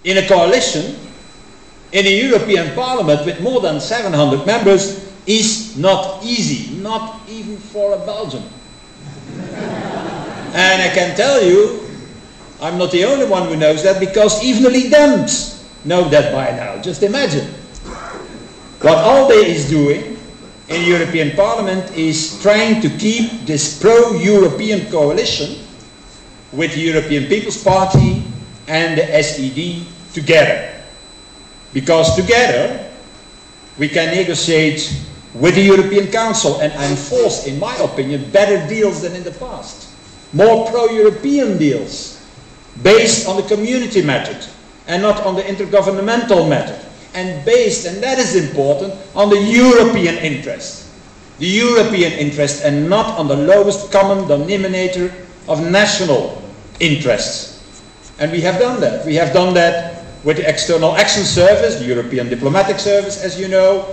in a coalition in a European Parliament with more than 700 members is not easy, not even for a Belgian. And I can tell you, I'm not the only one who knows that, because even the Dems know that by now. Just imagine. What ALDE is doing in the European Parliament is trying to keep this pro-European coalition with the European People's Party and the SED together. Because together we can negotiate with the European Council and enforce, in my opinion, better deals than in the past. More pro-European deals based on the community method and not on the intergovernmental method. And based, and that is important, on the European interest. The European interest and not on the lowest common denominator of national interests. And we have done that. We have done that with the External Action Service, the European Diplomatic Service, as you know,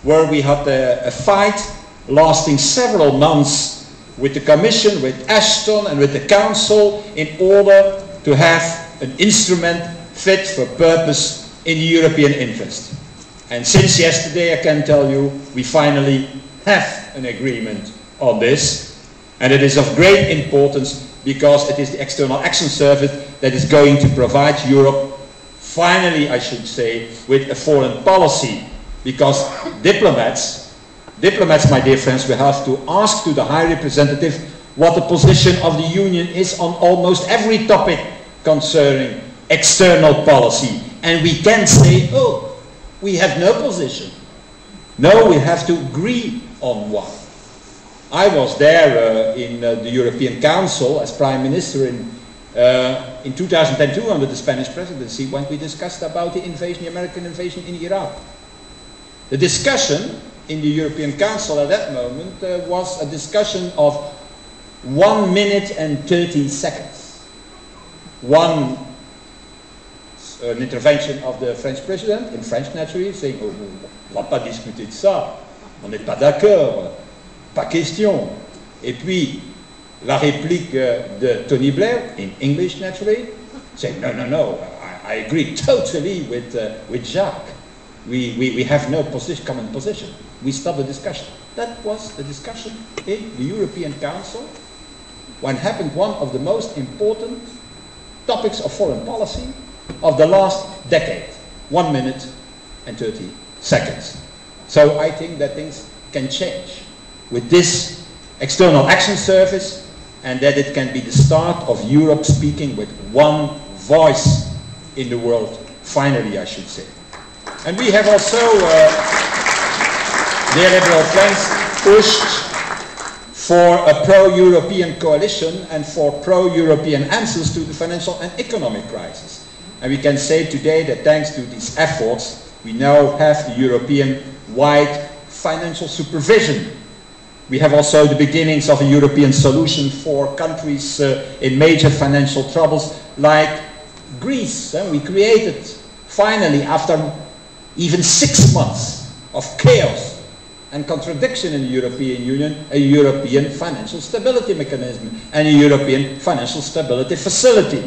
where we had a fight lasting several months with the Commission, with Ashton and with the Council in order to have an instrument fit for purpose in the European interest. And since yesterday, I can tell you, we finally have an agreement on this. And it is of great importance because it is the External Action Service that is going to provide Europe, finally I should say, with a foreign policy. Because diplomats, my dear friends, will have to ask to the High Representative what the position of the Union is on almost every topic concerning external policy. And we can't say, oh, we have no position. No, we have to agree on one. I was there in the European Council as Prime Minister in 2002 under the Spanish presidency when we discussed about the invasion, the American invasion in Iraq. The discussion in the European Council at that moment was a discussion of 1 minute and 30 seconds. An intervention of the French president, in French naturally, saying, oh, on ne va pas discuter de ça, on n'est pas d'accord, pas question. Et puis, la réplique de Tony Blair, in English naturally, saying, no, I agree totally with Jacques. We have no common position. We stop the discussion. That was the discussion in the European Council when happened one of the most important topics of foreign policy of the last decade. 1 minute and 30 seconds. So I think that things can change with this External Action Service, and that it can be the start of Europe speaking with one voice in the world, finally I should say. And we have also, dear liberal friends, pushed for a pro-European coalition and for pro-European answers to the financial and economic crisis. And we can say today that thanks to these efforts, we now have the European-wide financial supervision. We have also the beginnings of a European solution for countries in major financial troubles like Greece. We created, finally, after even 6 months of chaos and contradiction in the European Union, a European financial stability mechanism and a European financial stability facility.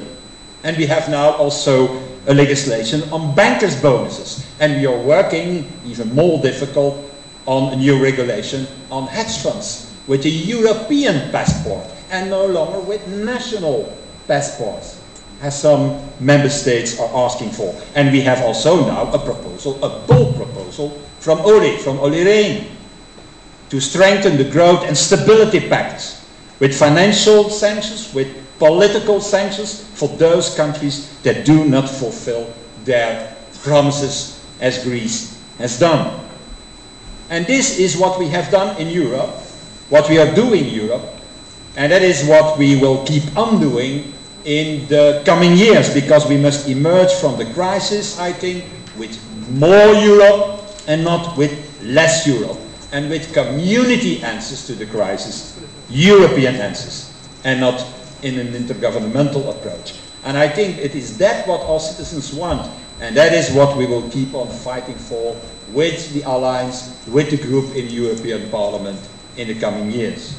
And we have now also a legislation on bankers' bonuses. And we are working, even more difficult, on a new regulation on hedge funds with a European passport and no longer with national passports, as some member states are asking for. And we have also now a proposal, a bold proposal from Olli Rehn, to strengthen the growth and stability pact with financial sanctions, with political sanctions for those countries that do not fulfill their promises as Greece has done. And this is what we have done in Europe, what we are doing in Europe, and that is what we will keep on doing in the coming years, because we must emerge from the crisis, I think, with more Europe and not with less Europe, and with community answers to the crisis, European answers, and not in an intergovernmental approach. And I think it is that what our citizens want, and that is what we will keep on fighting for with the alliance, with the group in the European Parliament in the coming years.